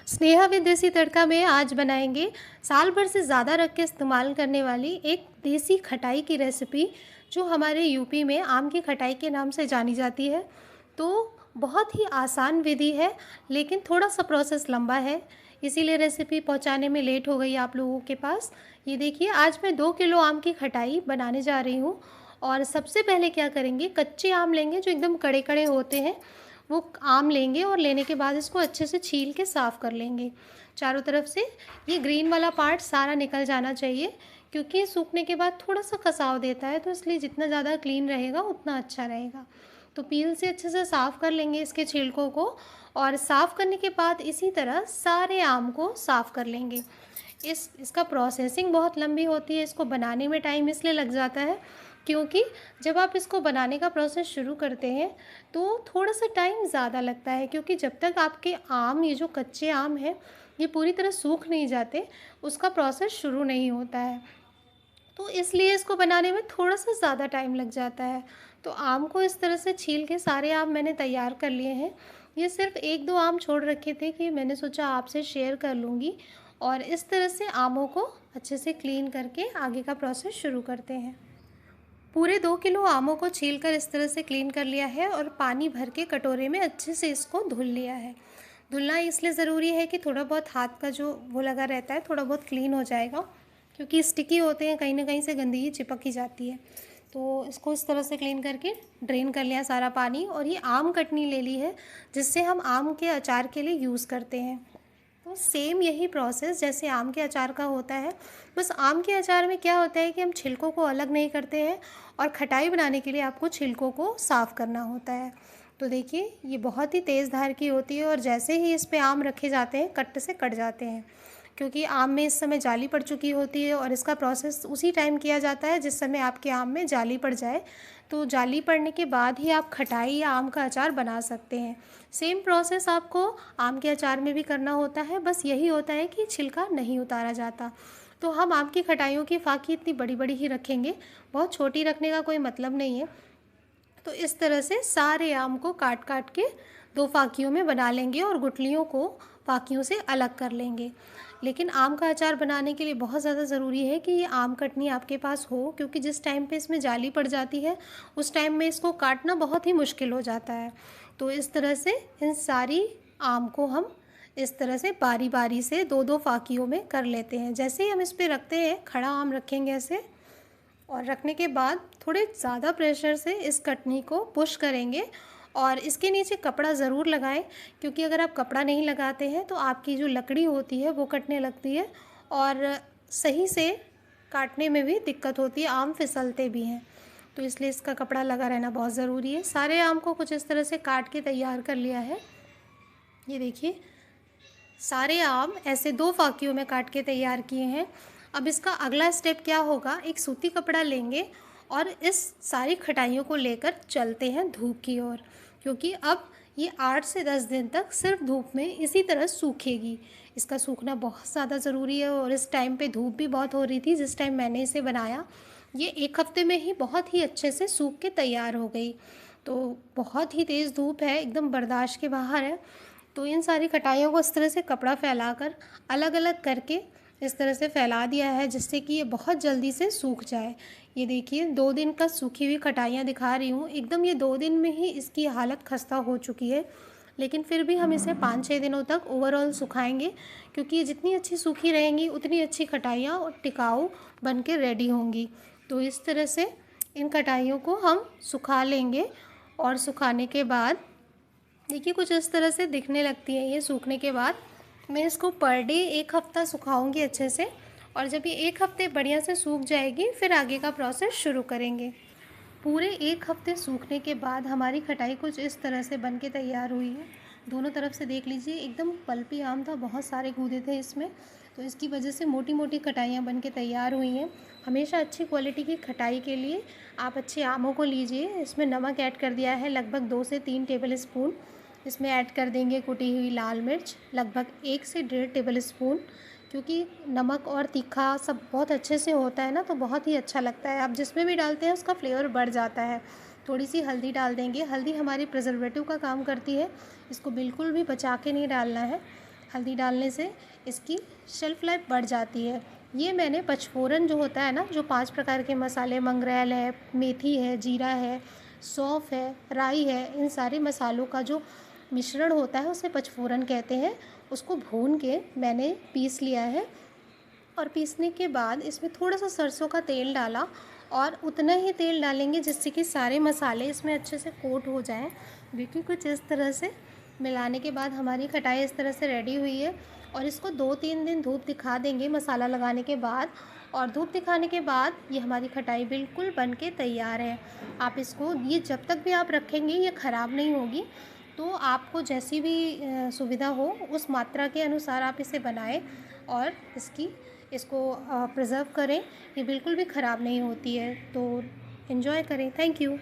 Sneha with देसी तड़का में आज बनाएंगे साल भर से ज़्यादा रख के इस्तेमाल करने वाली एक देसी खटाई की रेसिपी, जो हमारे यूपी में आम की खटाई के नाम से जानी जाती है। तो बहुत ही आसान विधि है, लेकिन थोड़ा सा प्रोसेस लंबा है, इसीलिए रेसिपी पहुंचाने में लेट हो गई आप लोगों के पास। ये देखिए, आज मैं 2 किलो आम की खटाई बनाने जा रही हूँ। और सबसे पहले क्या करेंगे, कच्चे आम लेंगे जो एकदम कड़े कड़े होते हैं, वो आम लेंगे और लेने के बाद इसको अच्छे से छील के साफ़ कर लेंगे चारों तरफ से। ये ग्रीन वाला पार्ट सारा निकल जाना चाहिए, क्योंकि सूखने के बाद थोड़ा सा खसाव देता है, तो इसलिए जितना ज़्यादा क्लीन रहेगा उतना अच्छा रहेगा। तो पील से अच्छे से साफ़ कर लेंगे इसके छिलकों को। और साफ़ करने के बाद इसी तरह सारे आम को साफ़ कर लेंगे। इसका प्रोसेसिंग बहुत लंबी होती है, इसको बनाने में टाइम इसलिए लग जाता है क्योंकि जब आप इसको बनाने का प्रोसेस शुरू करते हैं तो थोड़ा सा टाइम ज़्यादा लगता है, क्योंकि जब तक आपके आम, ये जो कच्चे आम हैं, ये पूरी तरह सूख नहीं जाते, उसका प्रोसेस शुरू नहीं होता है। तो इसलिए इसको बनाने में थोड़ा सा ज़्यादा टाइम लग जाता है। तो आम को इस तरह से छील के सारे आम मैंने तैयार कर लिए हैं। ये सिर्फ 1-2 आम छोड़ रखे थे कि मैंने सोचा आपसे शेयर कर लूँगी। और इस तरह से आमों को अच्छे से क्लीन करके आगे का प्रोसेस शुरू करते हैं। पूरे 2 किलो आमों को छीलकर इस तरह से क्लीन कर लिया है और पानी भर के कटोरे में अच्छे से इसको धुल लिया है। धुलना इसलिए ज़रूरी है कि थोड़ा बहुत हाथ का जो वो लगा रहता है, थोड़ा बहुत क्लीन हो जाएगा, क्योंकि स्टिकी होते हैं, कहीं ना कहीं से गंदगी चिपक ही जाती है। तो इसको इस तरह से क्लीन करके ड्रेन कर लिया सारा पानी। और ये आम कटनी ले ली है, जिससे हम आम के अचार के लिए यूज़ करते हैं। तो सेम यही प्रोसेस जैसे आम के अचार का होता है, बस आम के अचार में क्या होता है कि हम छिलकों को अलग नहीं करते हैं, और खटाई बनाने के लिए आपको छिलकों को साफ़ करना होता है। तो देखिए, ये बहुत ही तेज़ धार की होती है, और जैसे ही इस पे आम रखे जाते हैं कट से कट जाते हैं, क्योंकि आम में इस समय जाली पड़ चुकी होती है। और इसका प्रोसेस उसी टाइम किया जाता है जिस समय आपके आम में जाली पड़ जाए। तो जाली पड़ने के बाद ही आप खटाई या आम का अचार बना सकते हैं। सेम प्रोसेस आपको आम के अचार में भी करना होता है, बस यही होता है कि छिलका नहीं उतारा जाता। तो हम आम की खटाइयों की फाकी इतनी बड़ी बड़ी ही रखेंगे, बहुत छोटी रखने का कोई मतलब नहीं है। तो इस तरह से सारे आम को काट काट के 2 फाकियों में बना लेंगे और गुठलियों को फाकियों से अलग कर लेंगे। लेकिन आम का अचार बनाने के लिए बहुत ज़्यादा ज़रूरी है कि ये आम कटनी आपके पास हो, क्योंकि जिस टाइम पे इसमें जाली पड़ जाती है उस टाइम में इसको काटना बहुत ही मुश्किल हो जाता है। तो इस तरह से इन सारी आम को हम इस तरह से बारी बारी से 2-2 फाकियों में कर लेते हैं। जैसे ही हम इस पर रखते हैं, खड़ा आम रखेंगे ऐसे, और रखने के बाद थोड़े ज़्यादा प्रेशर से इस कटनी को पुश करेंगे। और इसके नीचे कपड़ा ज़रूर लगाएं, क्योंकि अगर आप कपड़ा नहीं लगाते हैं तो आपकी जो लकड़ी होती है वो कटने लगती है, और सही से काटने में भी दिक्कत होती है, आम फिसलते भी हैं। तो इसलिए इसका कपड़ा लगा रहना बहुत ज़रूरी है। सारे आम को कुछ इस तरह से काट के तैयार कर लिया है। ये देखिए, सारे आम ऐसे 2 फाकियों में काट के तैयार किए हैं। अब इसका अगला स्टेप क्या होगा, एक सूती कपड़ा लेंगे और इस सारी खटाइयों को लेकर चलते हैं धूप की ओर, क्योंकि अब ये 8 से 10 दिन तक सिर्फ धूप में इसी तरह सूखेगी। इसका सूखना बहुत ज़्यादा ज़रूरी है, और इस टाइम पे धूप भी बहुत हो रही थी जिस टाइम मैंने इसे बनाया। ये 1 हफ्ते में ही बहुत ही अच्छे से सूख के तैयार हो गई। तो बहुत ही तेज़ धूप है, एकदम बर्दाश्त के बाहर है। तो इन सारी खटाइयों को इस तरह से कपड़ा फैलाकर अलग अलग करके इस तरह से फैला दिया है, जिससे कि ये बहुत जल्दी से सूख जाए। ये देखिए, 2 दिन का सूखी हुई खटाइयाँ दिखा रही हूँ, एकदम ये 2 दिन में ही इसकी हालत खस्ता हो चुकी है। लेकिन फिर भी हम इसे 5-6 दिनों तक ओवरऑल सुखाएंगे, क्योंकि ये जितनी अच्छी सूखी रहेंगी उतनी अच्छी खटाइयाँ और टिकाऊ बन के रेडी होंगी। तो इस तरह से इन खटाइयों को हम सुखा लेंगे, और सुखाने के बाद देखिए कुछ इस तरह से दिखने लगती है ये सूखने के बाद। मैं इसको पर डे 1 हफ़्ता सुखाऊंगी अच्छे से, और जब ये 1 हफ़्ते बढ़िया से सूख जाएगी फिर आगे का प्रोसेस शुरू करेंगे। पूरे 1 हफ़्ते सूखने के बाद हमारी खटाई कुछ इस तरह से बन के तैयार हुई है। दोनों तरफ से देख लीजिए, एकदम पल्पी आम था, बहुत सारे गूदे थे इसमें, तो इसकी वजह से मोटी मोटी खटाइयाँ बन के तैयार हुई हैं। हमेशा अच्छी क्वालिटी की खटाई के लिए आप अच्छे आमों को लीजिए। इसमें नमक ऐड कर दिया है लगभग 2 से 3 टेबल स्पून। इसमें ऐड कर देंगे कुटी हुई लाल मिर्च लगभग 1 से 1.5 टेबल स्पून, क्योंकि नमक और तीखा सब बहुत अच्छे से होता है ना, तो बहुत ही अच्छा लगता है। आप जिसमें भी डालते हैं उसका फ्लेवर बढ़ जाता है। थोड़ी सी हल्दी डाल देंगे, हल्दी हमारी प्रिजर्वेटिव का काम करती है, इसको बिल्कुल भी बचा के नहीं डालना है। हल्दी डालने से इसकी शेल्फ़ लाइफ बढ़ जाती है। ये मैंने पचफोरन जो होता है ना, जो 5 प्रकार के मसाले मंगरेल है, मेथी है, जीरा है, सौंफ है, राई है, इन सारे मसालों का जो मिश्रण होता है उसे पचफोरन कहते हैं। उसको भून के मैंने पीस लिया है और पीसने के बाद इसमें थोड़ा-सा सरसों का तेल डाला और उतना ही तेल डालेंगे जिससे कि सारे मसाले इसमें अच्छे से कोट हो जाएँ। देखिए कुछ इस तरह से मिलाने के बाद हमारी खटाई इस तरह से रेडी हुई है और इसको 2-3 दिन धूप दिखा देंगे मसाला लगाने के बाद। और धूप दिखाने के बाद ये हमारी खटाई बिल्कुल बन के तैयार है। आप इसको ये जब तक भी आप रखेंगे ये ख़राब नहीं होगी। तो आपको जैसी भी सुविधा हो उस मात्रा के अनुसार आप इसे बनाएँ और इसको प्रिज़र्व करें। ये बिल्कुल भी ख़राब नहीं होती है, तो एन्जॉय करें। Thank you.